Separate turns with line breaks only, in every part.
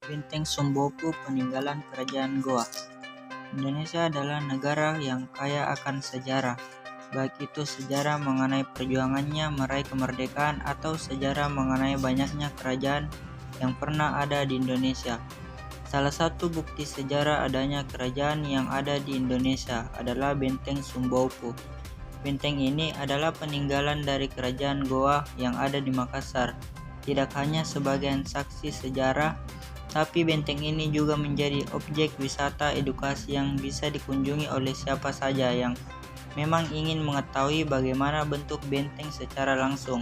Benteng Sumbopu peninggalan Kerajaan Goa. Indonesia adalah negara yang kaya akan sejarah, baik itu sejarah mengenai perjuangannya meraih kemerdekaan atau sejarah mengenai banyaknya kerajaan yang pernah ada di Indonesia. Salah satu bukti sejarah adanya kerajaan yang ada di Indonesia adalah Benteng Sumbopu. Benteng ini adalah peninggalan dari Kerajaan Goa yang ada di Makassar. Tidak hanya sebagai saksi sejarah, tapi benteng ini juga menjadi objek wisata edukasi yang bisa dikunjungi oleh siapa saja yang memang ingin mengetahui bagaimana bentuk benteng secara langsung.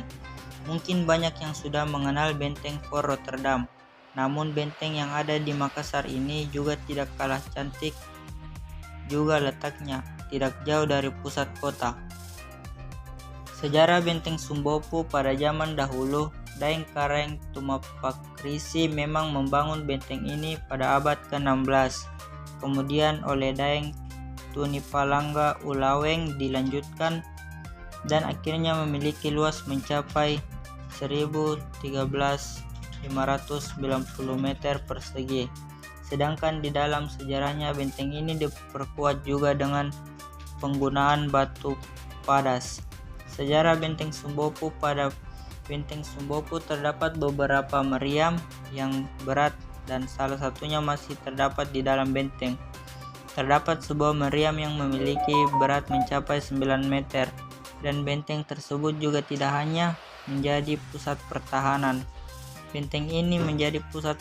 Mungkin banyak yang sudah mengenal benteng Fort Rotterdam, namun benteng yang ada di Makassar ini juga tidak kalah cantik juga letaknya, tidak jauh dari pusat kota. Sejarah Benteng Sumbopu pada zaman dahulu, Daeng Kareng Tumapakrisi memang membangun benteng ini pada abad ke-16. Kemudian oleh Daeng Tunipalangga Ulaweng dilanjutkan dan akhirnya memiliki luas mencapai 13.590 meter persegi. Sedangkan di dalam sejarahnya benteng ini diperkuat juga dengan penggunaan batu padas. Sejarah Benteng Sumbopu. Pada Benteng Sumbopu terdapat beberapa meriam yang berat dan salah satunya masih terdapat di dalam benteng. Terdapat sebuah meriam yang memiliki berat mencapai 9 meter dan benteng tersebut juga tidak hanya menjadi pusat pertahanan. Benteng ini menjadi pusat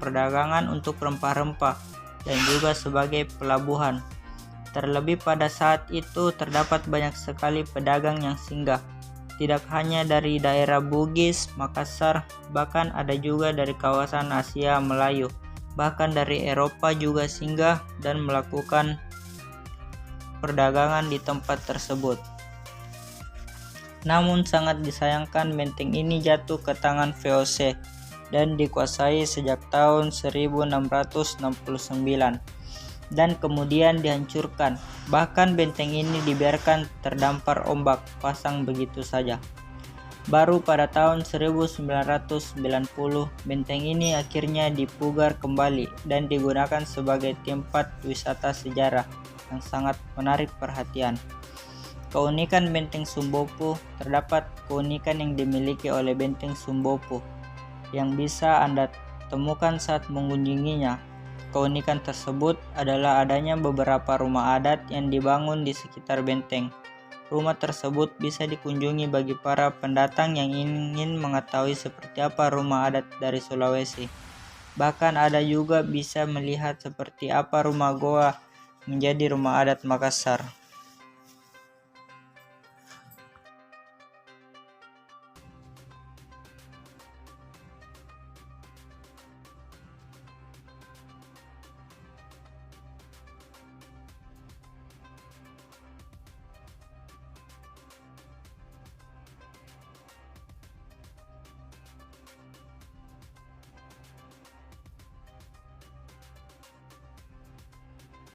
perdagangan untuk rempah-rempah dan juga sebagai pelabuhan. Terlebih pada saat itu terdapat banyak sekali pedagang yang singgah, tidak hanya dari daerah Bugis, Makassar, bahkan ada juga dari kawasan Asia Melayu, bahkan dari Eropa juga singgah dan melakukan perdagangan di tempat tersebut. Namun sangat disayangkan benteng ini jatuh ke tangan VOC dan dikuasai sejak tahun 1669. Dan kemudian dihancurkan. Bahkan benteng ini dibiarkan terdampar ombak pasang begitu saja. Baru pada tahun 1990 benteng ini akhirnya dipugar kembali dan digunakan sebagai tempat wisata sejarah yang sangat menarik perhatian. Keunikan Benteng Sumbopu. Terdapat keunikan yang dimiliki oleh Benteng Sumbopu yang bisa Anda temukan saat mengunjunginya. Keunikan tersebut adalah adanya beberapa rumah adat yang dibangun di sekitar benteng. Rumah tersebut bisa dikunjungi bagi para pendatang yang ingin mengetahui seperti apa rumah adat dari Sulawesi. Bahkan ada juga bisa melihat seperti apa rumah Goa menjadi rumah adat Makassar.